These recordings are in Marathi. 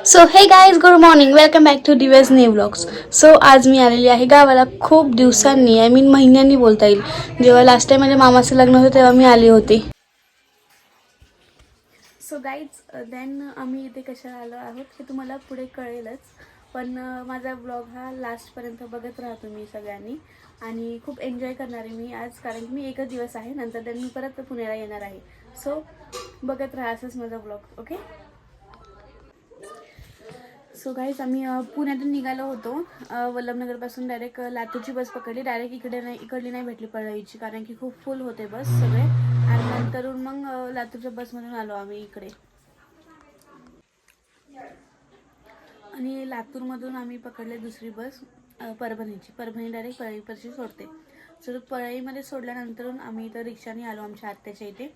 So hey guys good morning welcome back to Divya's new vlogs. So आज मी आलेली आहे गावाला खूप दिवसांनी, आय मीन महिन्यांनी बोलता येईल. जेव्हा लास्ट टाइम माझ्या मामाचं लग्न होतं तेव्हा मी आली होती. सो गाईज देन आम्ही इथे कशाला आलो आहोत हे तुम्हाला पुढे कळेलच, पण माझा ब्लॉग हा लास्टपर्यंत बघत राहा तुम्ही सगळ्यांनी आणि खूप एन्जॉय करणार आहे मी आज, कारण की मी एकच दिवस आहे, नंतर देन मी परत पुण्याला येणार आहे. सो बघत राहा असंच माझा ब्लॉग. ओके. सो गाईज आम्ही पुण्यातून निघालो होतो. वल्लभनगरपासून डायरेक्ट लातूरची बस पकडली. डायरेक्ट इकडली नाही भेटली पळईची, कारण की खूप फुल होते बस सगळे. आणि नंतरून मग लातूरच्या बसमधून आलो आम्ही इकडे. आणि लातूरमधून आम्ही पकडले दुसरी बस परभणीची. परभणी डायरेक्ट पळईपाशी सोडते. सो पळईमध्ये सोडल्यानंतरून आम्ही इथं रिक्षाने आलो आमच्या आत्याच्या इथे.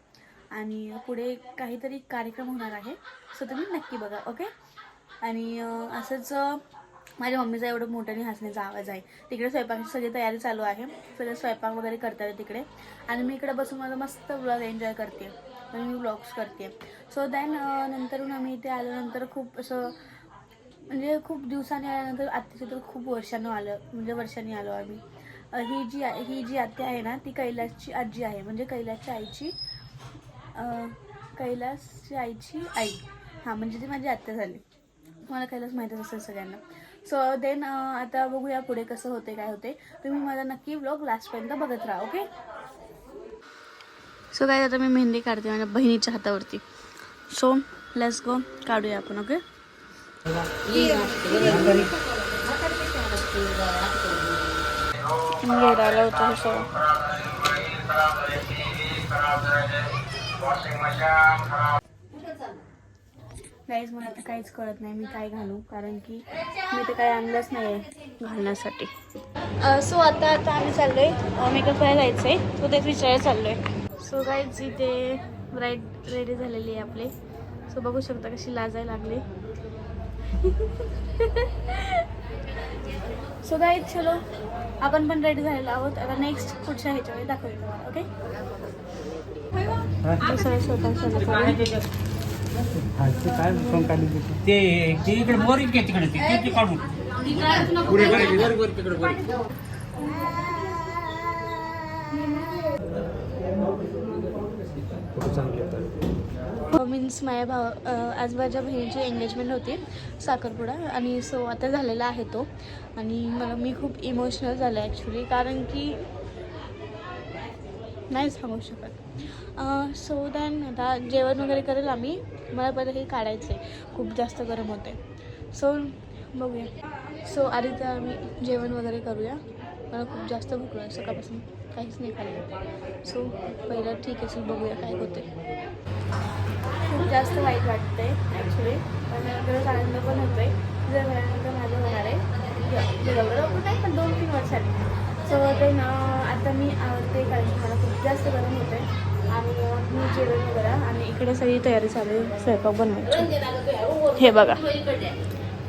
आणि पुढे काहीतरी कार्यक्रम होणार आहे, सो तुम्ही नक्की बघा. ओके. आणि असंच माझ्या मम्मीचा एवढं मोठ्याने हसण्याचा आवाज आहे. तिकडे स्वयंपाकाची सगळी तयारी चालू आहे, सगळं स्वयंपाक वगैरे करतात तिकडे. आणि मी इकडे बसून माझा मस्त ब्लॉग एन्जॉय करते आणि मी ब्लॉग्स करते. सो देन नंतरून आम्ही इथे आल्यानंतर खूप असं म्हणजे खूप दिवसांनी आल्यानंतर आत्याच्या तर खूप वर्षांनी आलो आम्ही. ही जी आत्या आहे ना ती कैलासची आजी आहे, म्हणजे कैलासची आईची आई. हां, म्हणजे ती माझी आत्या झाली. मला कैलास माहीतच असेल सगळ्यांना. सो देन आता बघूया पुढे कसं होते काय होते. तुम्ही माझा नक्की व्लॉग लास्टपर्यंत बघत राहा. ओके. सो काय आता मी मेहंदी काढते माझ्या बहिणीच्या हातावरती. सो लेट्स गो, काढूया आपण. ओके. घेरायला होतं हे सगळं. गाईज मला आता काहीच कळत नाही मी काय घालू, कारण की मी ते काय आणलंच नाही आहे घालण्यासाठी. सो आता आम्ही चाललो आहे मेकअप करायला जायचं आहे, सो तेच विचारायला चाललो आहे. सो गाईज इथे ब्राईड रेडी झालेली आहे आपले. सो बघू शकता कशी लाजायला लागली. सो गाईज चलो आपण पण रेडी झालेलो आहोत. आता नेक्स्ट पुढच्या ह्याच्यामध्ये दाखवूया तुम्हाला. ओके. इकडे मोरी तिकडे ते काढून मीन्स माझ्या आज माझ्या बहिणीची एंगेजमेंट होती साखरपुडा, आणि सो आता झालेला आहे तो. आणि मी खूप इमोशनल झालं ॲक्च्युली, कारण की नाही सांगू शकत. सो दॅन आता जेवण वगैरे करेल आम्ही. मला पहिले हे काढायचं आहे, खूप जास्त गरम होते. सो बघूया. सो आधी तर आम्ही जेवण वगैरे करूया. मला खूप जास्त भूक लागली, सकाळपासून काहीच नाही खाल्लं. सो पहिलं ठीक आहे, सो बघूया काय होते. खूप जास्त वाईट वाटतं आहे ॲक्च्युली, पण खरंच आनंद पण होतो आहे. जर झाल्यानंतर माझं होणार आहे लवकर नाही, पण 2-3 वर्षांनी. सो ते आता मी आवडते, कारण की मला खूप जास्त गरम होतं आहे. आणि मी जेवण वगैरे आणि इकडे सगळी तयारी चालू आहे स्वयंपाक बनवायची. हे बघा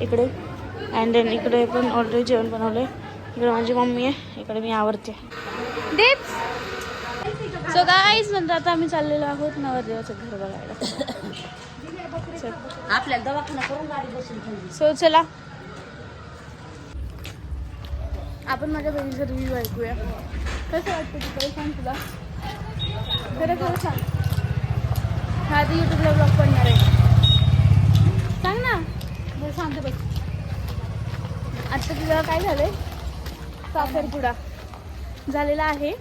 इकडे, अँड देन इकडे पण ऑलरेडी जेवण बनवलं आहे. इकडे माझी मम्मी आहे, इकडे मी आवडते. सो गाईज नंतर आता आम्ही चाललेलो आहोत नवरदेवाचं घर बघायला. आपल्याला दवाखाना करून गाडी बसून. सो चला आपण माझ्या बहिणीचा रिव्ह्यू ऐकूया. कसं वाटतं तिकडे, सांग तुला. खरं सांग. हा आता यूट्यूबला ब्लॉग पडणार आहे, सांग ना. बरं सांगते बस. आत्ता तुला काय झालं आहे, साखरपुडा झालेला आहे.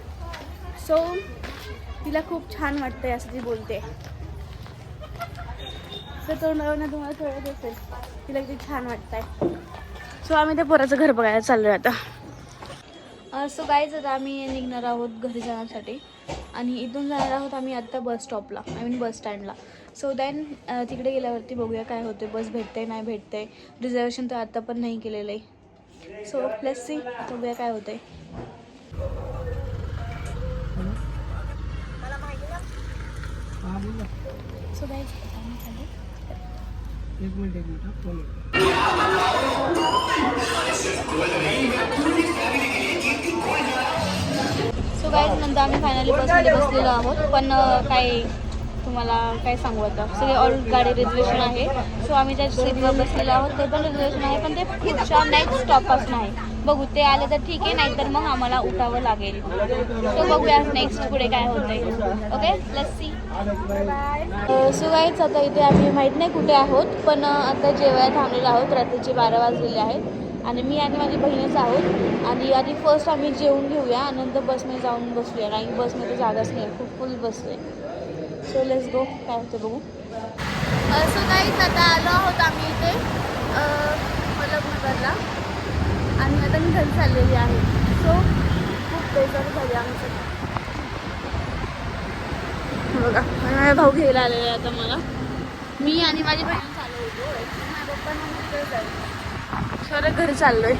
सो तिला खूप छान वाटतं आहे असं ती बोलते. तर तोंडावरनं तुम्हाला कळत असेल तिला किती छान वाटतं आहे. सो आम्ही त्या पोराचं घर बघायला चाललो आहे आता. सो गाईज आता आम्ही निघणार आहोत घरी जाण्यासाठी, आणि इथून जाणार आहोत आम्ही आत्ता बस स्टॉपला, आय मीन बस स्टँडला. सो देन तिकडे गेल्यावरती बघूया काय होते, बस भेटते नाही भेटते. रिझर्वेशन तर आत्ता पण नाही केलेलं आहे. सो लेट्स सी, बघूया काय होते. सो गाईज एक मिनिट सो गाईज नंतर आम्ही फायनली बसमध्ये बसलेलो आहोत, पण काय तुम्हाला काय सांगू आता, सगळे ऑल गाडी रिझर्वेशन आहे. सो आम्ही ज्या सीटवर बसलेलो आहोत ते पण रिझर्वेशन आहे, पण ते पुढच्या नेक्स्ट स्टॉपपासून आहे. बघू ते आलं तर ठीक आहे, नाहीतर मग आम्हाला उठावं लागेल. सो बघूया नेक्स्ट पुढे काय होतंय. Okay, let's see. So guys आता इथे आम्ही माहीत नाही कुठे आहोत, पण आता जेवायला थांबलेलो आहोत. रात्रीचे 12 वाजलेले आहेत आणि मी आणि माझी बहीणच आहोत. आणि आधी फर्स्ट आम्ही जेवून घेऊया आणि नंतर बसने जाऊन बसूया, कारण की बसमध्ये जागाच नाही, खूप फुल बस आहे. सो लेट्स गो, काय होतं बघू. सो गाईज आता आलो आहोत आम्ही इथे वल्लभनगरला आणि आता मी घरी चाललेली आहे. सो खूप बेजार झाली आमचं. बघा माझा भाऊ घ्यायला आलेला आहे आता मला. मी आणि माझी बहीण चालू होतो, माझ्या पप्पांना घरी चाललोय.